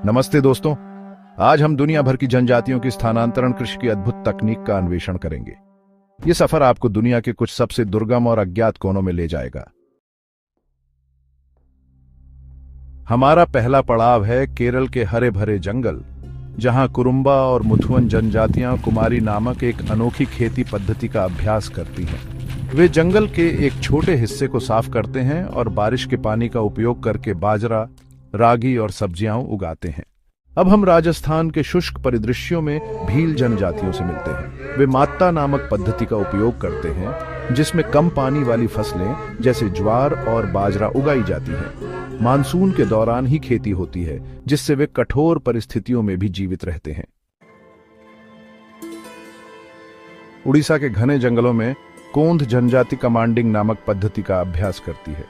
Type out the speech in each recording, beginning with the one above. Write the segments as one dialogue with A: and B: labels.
A: नमस्ते दोस्तों, आज हम दुनिया भर की जनजातियों की स्थानांतरण कृषि की अद्भुत तकनीक का अन्वेषण करेंगे। ये सफर आपको दुनिया के कुछ सबसे दुर्गम और अज्ञात कोनों में ले जाएगा। हमारा पहला पड़ाव है केरल के हरे भरे जंगल, जहां कुरुम्बा और मुथुवन जनजातियां कुमारी नामक एक अनोखी खेती पद्धति का अभ्यास करती हैं। वे जंगल के एक छोटे हिस्से को साफ करते हैं और बारिश के पानी का उपयोग करके बाजरा, रागी और सब्जियां उगाते हैं। अब हम राजस्थान के शुष्क परिदृश्यों में भील जनजातियों से मिलते हैं। वे मात्ता नामक पद्धति का उपयोग करते हैं, जिसमें कम पानी वाली फसलें जैसे ज्वार और बाजरा उगाई जाती हैं। मानसून के दौरान ही खेती होती है, जिससे वे कठोर परिस्थितियों में भी जीवित रहते हैं। उड़ीसा के घने जंगलों में कोंध जनजाति कमांडिंग नामक पद्धति का अभ्यास करती है।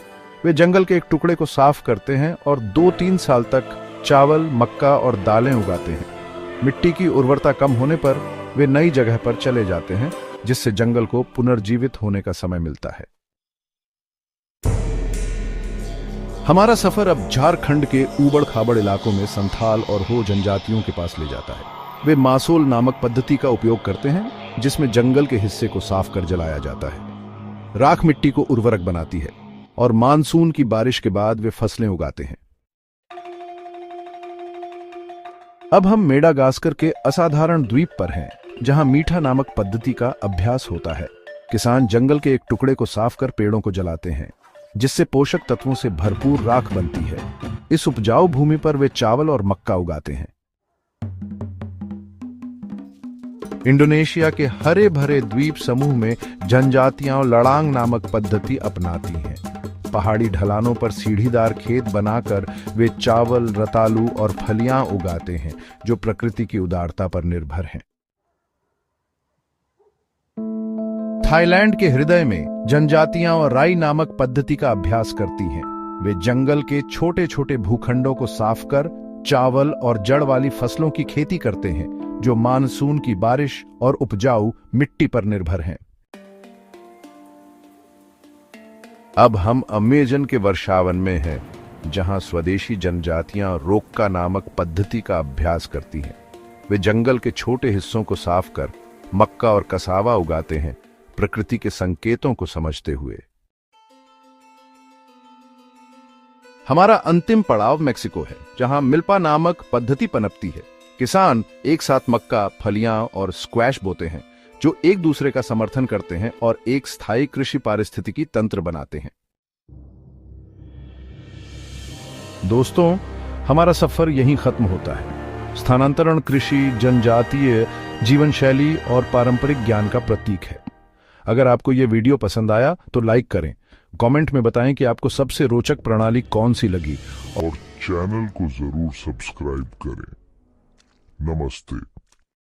A: वे जंगल के एक टुकड़े को साफ करते हैं और 2-3 साल तक चावल, मक्का और दालें उगाते हैं। मिट्टी की उर्वरता कम होने पर वे नई जगह पर चले जाते हैं, जिससे जंगल को पुनर्जीवित होने का समय मिलता है। हमारा सफर अब झारखंड के ऊबड़ खाबड़ इलाकों में संथाल और हो जनजातियों के पास ले जाता है। वे मासोल नामक पद्धति का उपयोग करते हैं, जिसमें जंगल के हिस्से को साफ कर जलाया जाता है। राख मिट्टी को उर्वरक बनाती है और मानसून की बारिश के बाद वे फसलें उगाते हैं। अब हम मेडागास्कर के असाधारण द्वीप पर हैं, जहां मीठा नामक पद्धति का अभ्यास होता है। किसान जंगल के एक टुकड़े को साफ कर पेड़ों को जलाते हैं, जिससे पोषक तत्वों से भरपूर राख बनती है। इस उपजाऊ भूमि पर वे चावल और मक्का उगाते हैं। इंडोनेशिया के हरे भरे द्वीप समूह में जनजातियां लड़ांग नामक पद्धति अपनाती हैं। पहाड़ी ढलानों पर सीढ़ीदार खेत बनाकर वे चावल, रतालू और फलियां उगाते हैं, जो प्रकृति की उदारता पर निर्भर हैं। थाईलैंड के हृदय में जनजातियां और राई नामक पद्धति का अभ्यास करती हैं। वे जंगल के छोटे छोटे भूखंडों को साफ कर चावल और जड़ वाली फसलों की खेती करते हैं, जो मानसून की बारिश और उपजाऊ मिट्टी पर निर्भर हैं। अब हम अमेजन के वर्षावन में हैं, जहां स्वदेशी जनजातियां रोक्का नामक पद्धति का अभ्यास करती हैं। वे जंगल के छोटे हिस्सों को साफ कर मक्का और कसावा उगाते हैं, प्रकृति के संकेतों को समझते हुए। हमारा अंतिम पड़ाव मेक्सिको है, जहां मिल्पा नामक पद्धति पनपती है। किसान एक साथ मक्का, फलियां और स्क्वैश बोते हैं, जो एक दूसरे का समर्थन करते हैं और एक स्थायी कृषि पारिस्थितिकी तंत्र बनाते हैं। दोस्तों, हमारा सफर यहीं खत्म होता है। स्थानांतरण कृषि जनजातीय जीवन शैली और पारंपरिक ज्ञान का प्रतीक है। अगर आपको यह वीडियो पसंद आया तो लाइक करें, कमेंट में बताएं कि आपको सबसे रोचक प्रणाली कौन सी लगी,
B: और चैनल को जरूर सब्सक्राइब करें। नमस्ते।